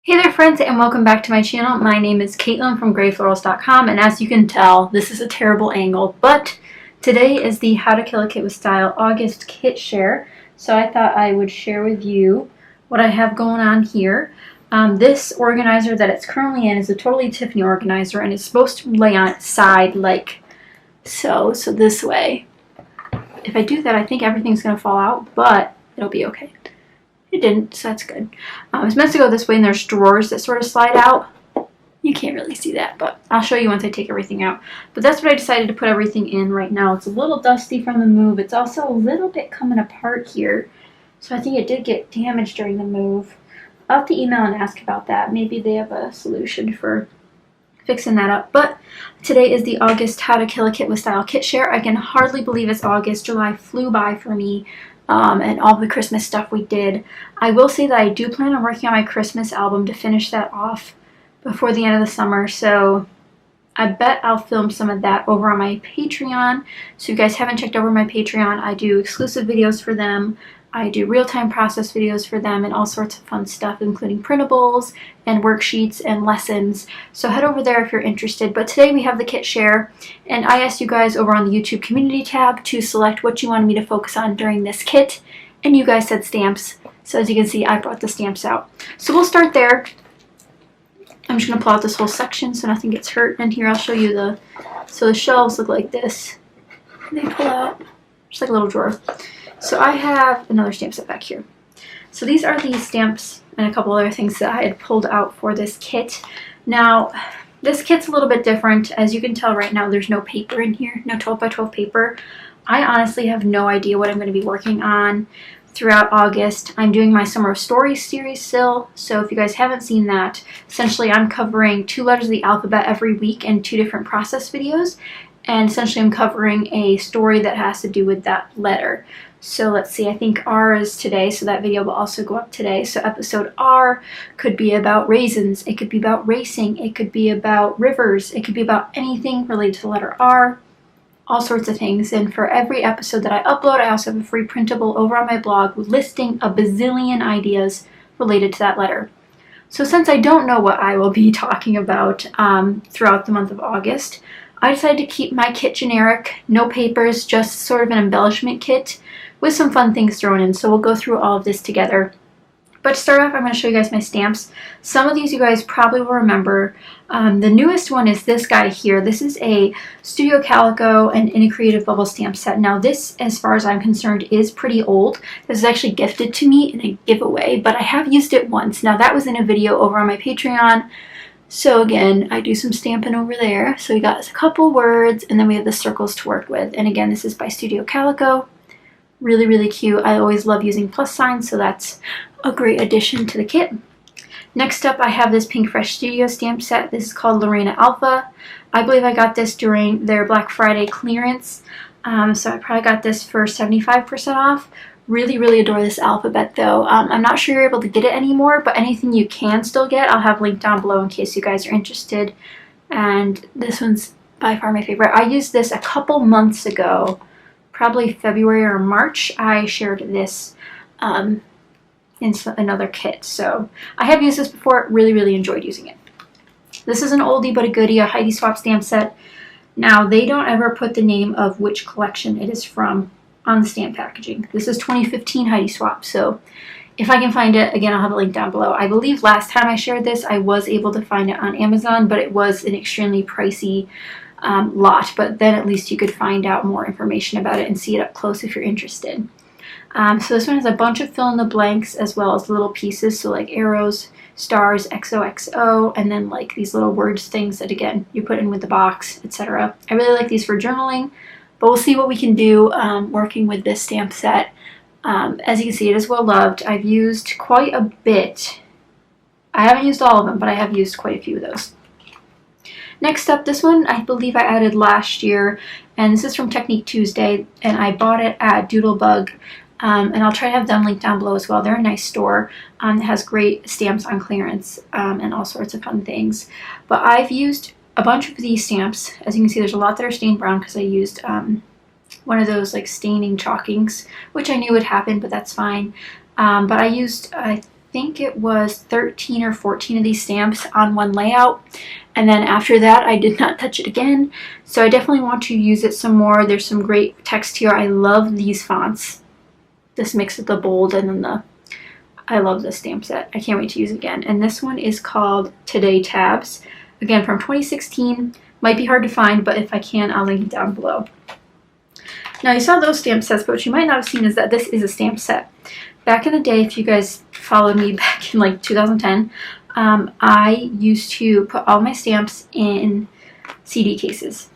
Hey there friends, and welcome back to my channel. My name is Caitlin from Florals.com, and as you can tell, this is a terrible angle, but today is the How to Kill a Kit with Style August kit share, so I thought I would share with you what I have going on here. This organizer that it's currently in is a totally Tiffany organizer, and it's supposed to lay on its side like so this way. If I do that, I think everything's going to fall out, but it'll be okay. It didn't, so that's good. It's meant to go this way, and there's drawers that sort of slide out. You can't really see that, but I'll show you once I take everything out. But that's what I decided to put everything in right now. It's a little dusty from the move. It's also a little bit coming apart here, so I think it did get damaged during the move. I'll have to email and ask about that. Maybe they have a solution for fixing that up. But today is the August How to Kill a Kit with Style kit share. I can hardly believe it's August. July flew by for me. And all the Christmas stuff we did. I will say that I do plan on working on my Christmas album to finish that off before the end of the summer, so I bet I'll film some of that over on my Patreon. So if you guys haven't checked over my Patreon, I do exclusive videos for them. I do real-time process videos for them and all sorts of fun stuff, including printables and worksheets and lessons. So head over there if you're interested. But today we have the kit share, and I asked you guys over on the YouTube community tab to select what you wanted me to focus on during this kit, and you guys said stamps. So as you can see, I brought the stamps out. So we'll start there. I'm just going to pull out this whole section so nothing gets hurt. And here I'll show you so the shelves look like this. They pull out just like a little drawer. So I have another stamp set back here. So these are the stamps and a couple other things that I had pulled out for this kit. Now, this kit's a little bit different. As you can tell right now, there's no paper in here, no 12 by 12 paper. I honestly have no idea what I'm going to be working on throughout August. I'm doing my Summer of Stories series still, so if you guys haven't seen that, essentially I'm covering 2 letters of the alphabet every week in 2 different process videos, and essentially I'm covering a story that has to do with that letter. So let's see, I think R is today, so that video will also go up today. So episode R could be about raisins, it could be about racing, it could be about rivers, it could be about anything related to the letter R, all sorts of things. And for every episode that I upload, I also have a free printable over on my blog listing a bazillion ideas related to that letter. So since I don't know what I will be talking about throughout the month of August, I decided to keep my kit generic, no papers, just sort of an embellishment kit with some fun things thrown in. So we'll go through all of this together. But to start off, I'm going to show you guys my stamps. Some of these you guys probably will remember. The newest one is this guy here. This is a Studio Calico and In a Creative Bubble stamp set. Now this, as far as I'm concerned, is pretty old. This is actually gifted to me in a giveaway, but I have used it once. Now that was in a video over on my Patreon. So again, I do some stamping over there. So we got a couple words, and then we have the circles to work with. And again, this is by Studio Calico. Really, really cute. I always love using plus signs, so that's a great addition to the kit. Next up, I have this Pink Fresh Studio stamp set. This is called Lorena Alpha. I believe I got this during their Black Friday clearance. So I probably got this for 75% off. Really, really adore this alphabet though. I'm not sure you're able to get it anymore, but anything you can still get, I'll have linked down below in case you guys are interested. And this one's by far my favorite. I used this a couple months ago, probably February or March. I shared this in another kit. So I have used this before, really, really enjoyed using it. This is an oldie but a goodie, a Heidi Swap stamp set. Now they don't ever put the name of which collection it is from on the stamp packaging. This is 2015 Heidi Swap, so if I can find it, again, I'll have a link down below. I believe last time I shared this, I was able to find it on Amazon, but it was an extremely pricey lot, but then at least you could find out more information about it and see it up close if you're interested. So this one has a bunch of fill in the blanks as well as little pieces, so like arrows, stars, XOXO, and then like these little words things that again you put in with the box, etc. I really like these for journaling, but we'll see what we can do working with this stamp set. As you can see, it is well loved. I've used quite a bit. I haven't used all of them, but I have used quite a few of those. Next up, this one I believe I added last year, and this is from Technique Tuesday, and I bought it at Doodlebug, and I'll try to have them linked down below as well. They're a nice store that has great stamps on clearance and all sorts of fun things. But I've used a bunch of these stamps. As you can see, there's a lot that are stained brown because I used one of those like staining chalkings, which I knew would happen, but that's fine. But I used, I think it was 13 or 14 of these stamps on one layout. And then after that, I did not touch it again. So I definitely want to use it some more. There's some great text here. I love these fonts. This mix of the bold and then I love this stamp set. I can't wait to use it again. And this one is called Today Tabs. Again, from 2016. Might be hard to find, but if I can, I'll link it down below. Now, you saw those stamp sets, but what you might not have seen is that this is a stamp set. Back in the day, if you guys followed me back in like 2010, I used to put all my stamps in CD cases.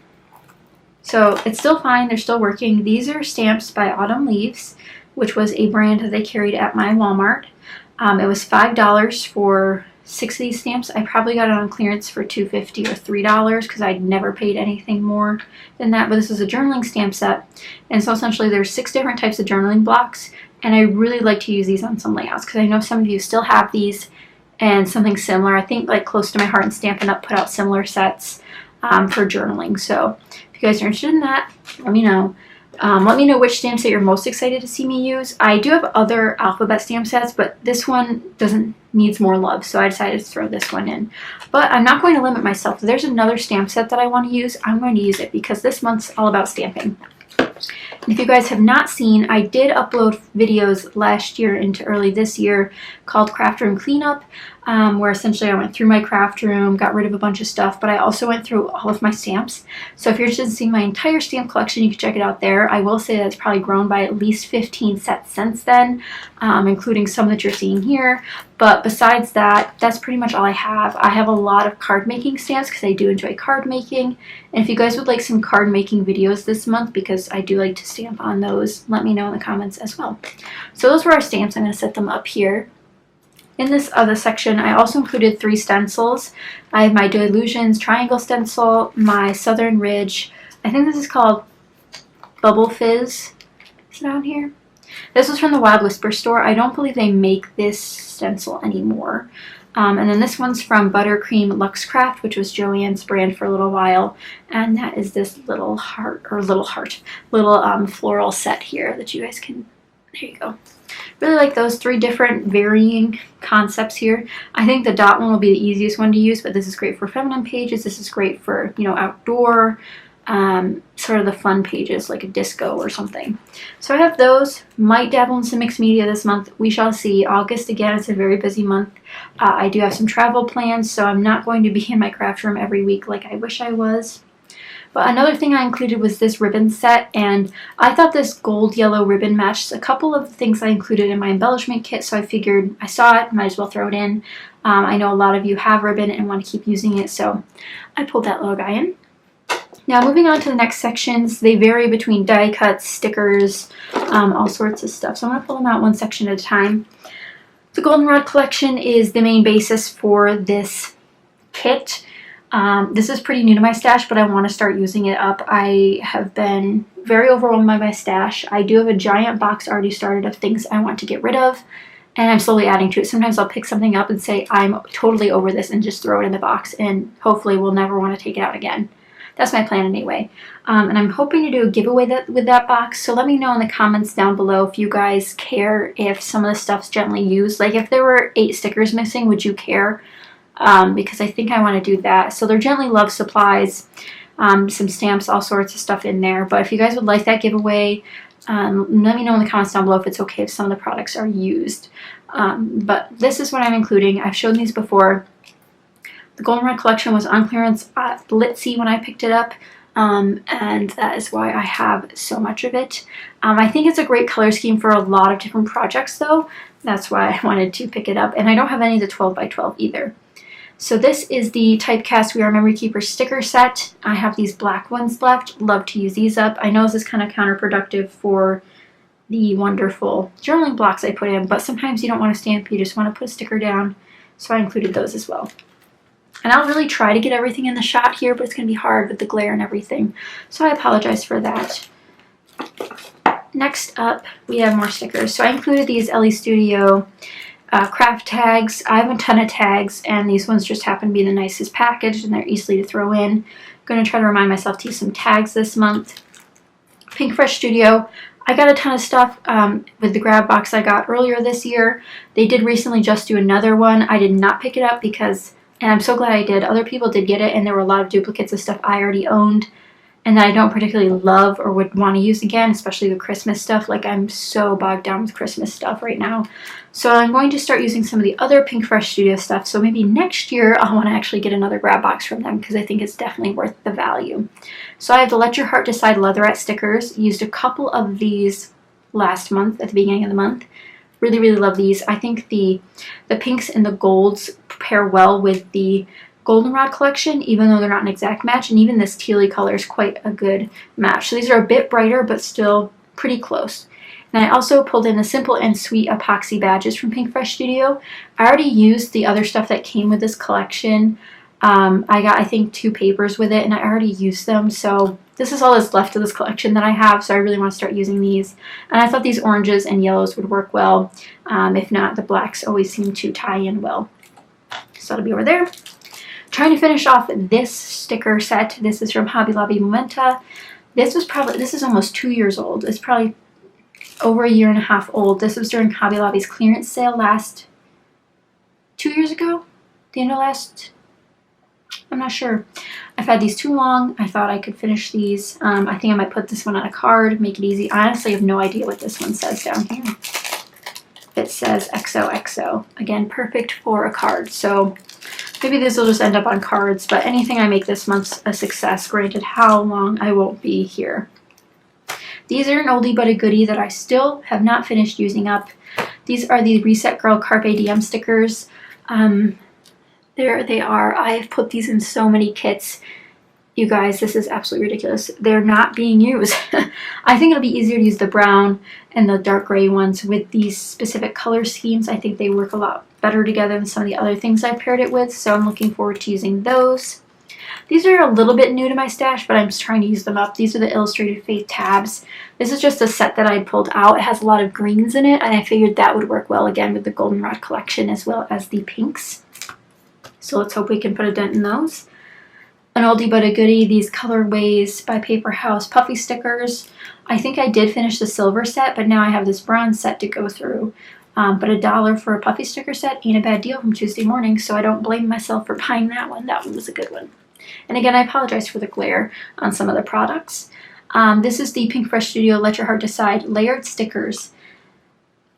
So it's still fine, they're still working. These are stamps by Autumn Leaves, which was a brand that they carried at my Walmart. It was $5 for 6 of these stamps. I probably got it on clearance for $2.50 or $3 because I'd never paid anything more than that. But this is a journaling stamp set. And so essentially there's 6 different types of journaling blocks. And I really like to use these on some layouts because I know some of you still have these and something similar. I think like Close to My Heart and Stampin' Up! Put out similar sets for journaling. So if you guys are interested in that, let me know. Let me know which stamp set you're most excited to see me use. I do have other alphabet stamp sets, but this one needs more love, so I decided to throw this one in. But I'm not going to limit myself. If there's another stamp set that I want to use, I'm going to use it because this month's all about stamping. And if you guys have not seen, I did upload videos last year into early this year called Craft Room Cleanup, where essentially I went through my craft room, got rid of a bunch of stuff, but I also went through all of my stamps. So if you're interested in seeing my entire stamp collection, you can check it out there. I will say that it's probably grown by at least 15 sets since then, including some that you're seeing here. But besides that, that's pretty much all I have. I have a lot of card making stamps because I do enjoy card making. And if you guys would like some card making videos this month, because I do like to stamp on those, let me know in the comments as well. So those were our stamps. I'm going to set them up here. In this other section, I also included 3 stencils. I have my Delusions Triangle stencil, my Southern Ridge, I think this is called Bubble Fizz. Is it on here? This was from the Wild Whisper store. I don't believe they make this stencil anymore. And then this one's from Buttercream Luxe Craft, which was Joanne's brand for a little while. And that is this little floral set here that you guys can, there you go. Really like those 3 different varying concepts here. I think the dot one will be the easiest one to use, but this is great for feminine pages. This is great for, you know, outdoor, sort of the fun pages like a disco or something. So I have those. Might dabble in some mixed media this month. We shall see. August, again, it's a very busy month. I do have some travel plans, so I'm not going to be in my craft room every week like I wish I was. But another thing I included was this ribbon set, and I thought this gold yellow ribbon matched a couple of things I included in my embellishment kit, so I figured I saw it, might as well throw it in. I know a lot of you have ribbon and want to keep using it, so I pulled that little guy in. Now moving on to the next sections, they vary between die cuts, stickers, all sorts of stuff. So I'm going to pull them out one section at a time. The Goldenrod collection is the main basis for this kit. This is pretty new to my stash, but I want to start using it up. I have been very overwhelmed by my stash. I do have a giant box already started of things I want to get rid of, and I'm slowly adding to it. Sometimes I'll pick something up and say, I'm totally over this, and just throw it in the box, and hopefully we'll never want to take it out again. That's my plan anyway. And I'm hoping to do a giveaway with that box, so let me know in the comments down below if you guys care if some of the stuff's gently used. Like if there were 8 stickers missing, would you care? Because I think I want to do that. So they're Gently Loved supplies, some stamps, all sorts of stuff in there. But if you guys would like that giveaway, let me know in the comments down below if it's okay if some of the products are used. But this is what I'm including. I've shown these before. The Goldenrod collection was on clearance at Litsy when I picked it up. And that is why I have so much of it. I think it's a great color scheme for a lot of different projects though. That's why I wanted to pick it up. And I don't have any of the 12 by 12 either. So this is the Typecast We Are Memory Keeper sticker set. I have these black ones left. Love to use these up. I know this is kind of counterproductive for the wonderful journaling blocks I put in, but sometimes you don't want to stamp, you just want to put a sticker down. So I included those as well. And I'll really try to get everything in the shot here, but it's going to be hard with the glare and everything. So I apologize for that. Next up, we have more stickers. So I included these LE Studio craft tags. I have a ton of tags, and these ones just happen to be the nicest packaged, and they're easy to throw in. I'm going to try to remind myself to use some tags this month. Pink Fresh Studio. I got a ton of stuff with the grab box I got earlier this year. They did recently just do another one. I did not pick it up because, and I'm so glad I did, other people did get it, and there were a lot of duplicates of stuff I already owned and that I don't particularly love or would want to use again, especially with Christmas stuff. Like, I'm so bogged down with Christmas stuff right now. So I'm going to start using some of the other Pink Fresh Studio stuff. So maybe next year I'll want to actually get another grab box from them because I think it's definitely worth the value. So I have the Let Your Heart Decide leatherette stickers. Used a couple of these last month, at the beginning of the month. Really, really love these. I think the pinks and the golds pair well with the Goldenrod collection, even though they're not an exact match, and even this tealy color is quite a good match. So these are a bit brighter, but still pretty close. And I also pulled in the Simple and Sweet epoxy badges from Pink Fresh Studio. I already used the other stuff that came with this collection. I got, I think, 2 papers with it, and I already used them. So this is all that's left of this collection that I have, so I really want to start using these. And I thought these oranges and yellows would work well. If not, the blacks always seem to tie in well. So that'll be over there. Trying to finish off this sticker set. This is from Hobby Lobby Momenta. This is almost 2 years old. It's probably over a year and a half old. This was during Hobby Lobby's clearance sale last 2 years ago? The end of last, I'm not sure. I've had these too long. I thought I could finish these. I think I might put this one on a card, make it easy. I honestly have no idea what this one says down here. It says XOXO. Again, perfect for a card. So maybe this will just end up on cards, but anything I make this month's a success, granted how long I won't be here. These are an oldie but a goodie that I still have not finished using up. These are the Reset Girl Carpe Diem stickers. There they are. I have put these in so many kits. You guys, this is absolutely ridiculous. They're not being used. I think it'll be easier to use the brown and the dark gray ones with these specific color schemes. I think they work a lot better together than some of the other things I've paired it with, so I'm looking forward to using those. These are a little bit new to my stash, but I'm just trying to use them up. These are the Illustrated Faith tabs. This is just a set that I pulled out. It has a lot of greens in it, and I figured that would work well again with the Goldenrod collection as well as the pinks. So let's hope we can put a dent in those. An oldie but a goodie, these Colorways by Paper House puffy stickers. I think I did finish the silver set, but now I have this bronze set to go through. But $1 for a puffy sticker set ain't a bad deal from Tuesday morning, so I don't blame myself for buying that one. That one was a good one. And again, I apologize for the glare on some of the products. This is the Pink Fresh Studio Let Your Heart Decide layered stickers.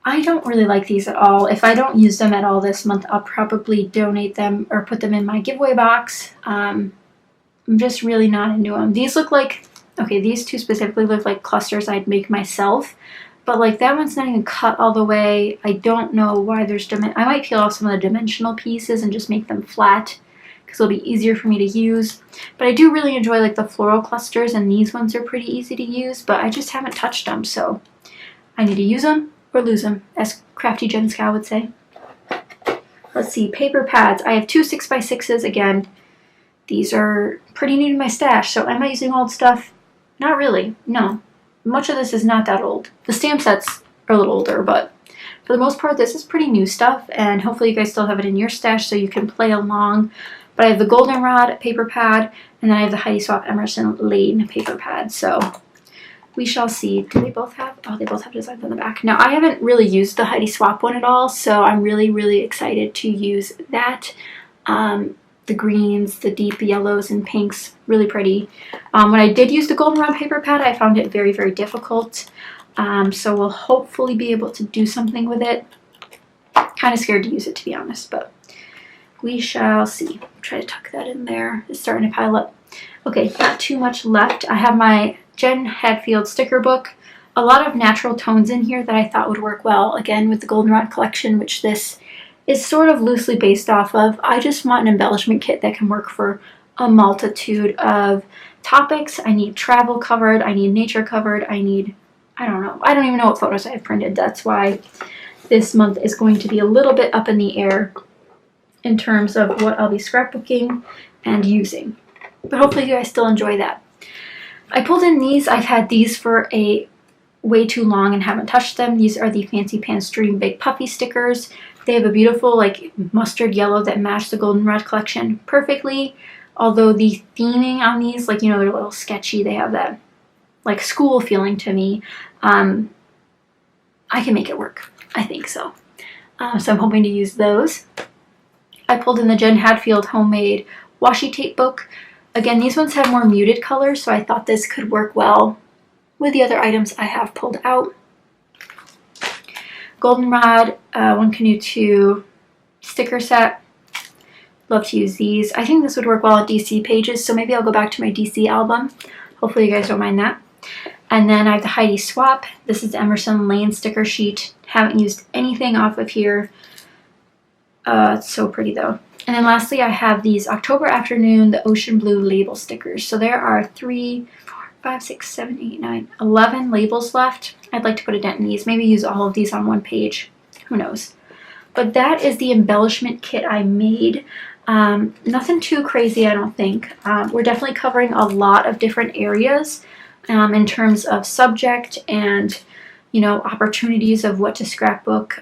I don't really like these at all. If I don't use them at all this month, I'll probably donate them or put them in my giveaway box. I'm just really not into them. These look like, okay, these two specifically look like clusters I'd make myself. But like that one's not even cut all the way. I don't know why there's I might peel off some of the dimensional pieces and just make them flat because it'll be easier for me to use. But I do really enjoy like the floral clusters, and these ones are pretty easy to use, but I just haven't touched them, so I need to use them or lose them, as Crafty Jen Scow would say. Let's see, paper pads. I have 2 6x6s again. These are pretty new to my stash, so am I using old stuff? Not really, no. Much of this is not that old. The stamp sets are a little older, but for the most part, this is pretty new stuff, and hopefully you guys still have it in your stash so you can play along. But I have the Goldenrod paper pad, and then I have the Heidi Swapp Emerson Lane paper pad, so we shall see. Do they both have? Oh, they both have designs on the back. Now, I haven't really used the Heidi Swapp one at all, so I'm really, really excited to use that. The greens, the deep yellows and pinks, really pretty. When I did use the Goldenrod paper pad, I found it very, very difficult. So we'll hopefully be able to do something with it. Kind of scared to use it, to be honest, but we shall see. Try to tuck that in there. It's starting to pile up. Okay, not too much left. I have my Jen Hadfield sticker book. A lot of natural tones in here that I thought would work well, again, with the Goldenrod collection, which this is sort of loosely based off of. I just want an embellishment kit that can work for a multitude of topics. I need travel covered, I need nature covered, I need, I don't know. I don't even know what photos I have printed. That's why this month is going to be a little bit up in the air in terms of what I'll be scrapbooking and using. But hopefully you guys still enjoy that. I pulled in these. I've had these for a way too long and haven't touched them. These are the Fancy Pants Dream Big Puffy stickers. They have a beautiful like mustard yellow that matched the Goldenrod collection perfectly. Although the theming on these, like, you know, they're a little sketchy. They have that like school feeling to me, I can make it work. I think so. So I'm hoping to use those. I pulled in the Jen Hadfield homemade washi tape book. Again, these ones have more muted colors, so I thought this could work well with the other items I have pulled out. Goldenrod 1 Canoe 2 sticker set. Love to use these. I think this would work well at DC pages, so maybe I'll go back to my DC album. Hopefully you guys don't mind that. And then I have the Heidi Swap. This is the Emerson Lane sticker sheet. Haven't used anything off of here. It's so pretty though. And then lastly, I have these October Afternoon, the Ocean Blue label stickers. So there are 3, 4, 5, 6, 7, 8, 9, 11 labels left. I'd like to put a dent in these. Maybe use all of these on one page. Who knows? But that is the embellishment kit I made. Nothing too crazy, I don't think. We're definitely covering a lot of different areas in terms of subject and, you know, opportunities of what to scrapbook.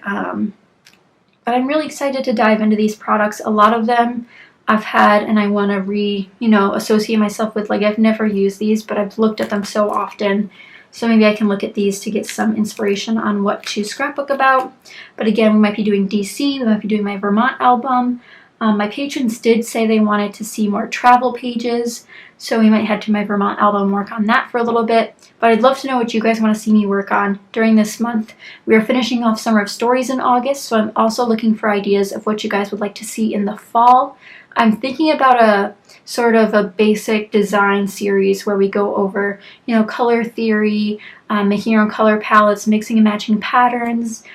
But I'm really excited to dive into these products. A lot of them I've had and I want to associate myself with. Like, I've never used these, but I've looked at them so often. So maybe I can look at these to get some inspiration on what to scrapbook about. But again, we might be doing DC, we might be doing my Vermont album. My patrons did say they wanted to see more travel pages, so we might head to my Vermont album and work on that for a little bit. But I'd love to know what you guys want to see me work on during this month. We are finishing off Summer of Stories in August, so I'm also looking for ideas of what you guys would like to see in the fall. I'm thinking about a sort of a basic design series where we go over, you know, color theory, making your own color palettes, mixing and matching patterns.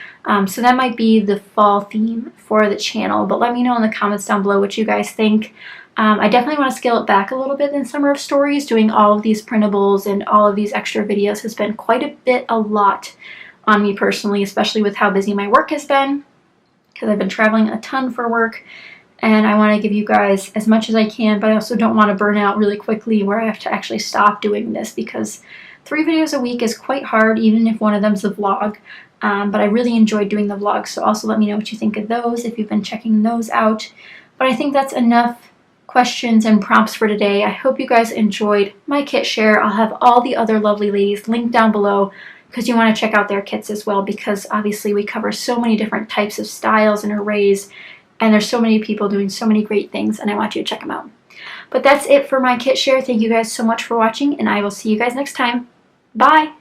So that might be the fall theme for the channel, but let me know in the comments down below what you guys think. I definitely want to scale it back a little bit in Summer of Stories. Doing all of these printables and all of these extra videos has been quite a lot on me personally, especially with how busy my work has been, because I've been traveling a ton for work. And I want to give you guys as much as I can, but I also don't want to burn out really quickly where I have to actually stop doing this, because 3 videos a week is quite hard, even if one of them's a vlog. But I really enjoyed doing the vlogs, so also let me know what you think of those if you've been checking those out. But I think that's enough questions and prompts for today. I hope you guys enjoyed my kit share. I'll have all the other lovely ladies linked down below because you want to check out their kits as well, because obviously we cover so many different types of styles and arrays, and there's so many people doing so many great things, and I want you to check them out. But that's it for my kit share. Thank you guys so much for watching, and I will see you guys next time. Bye!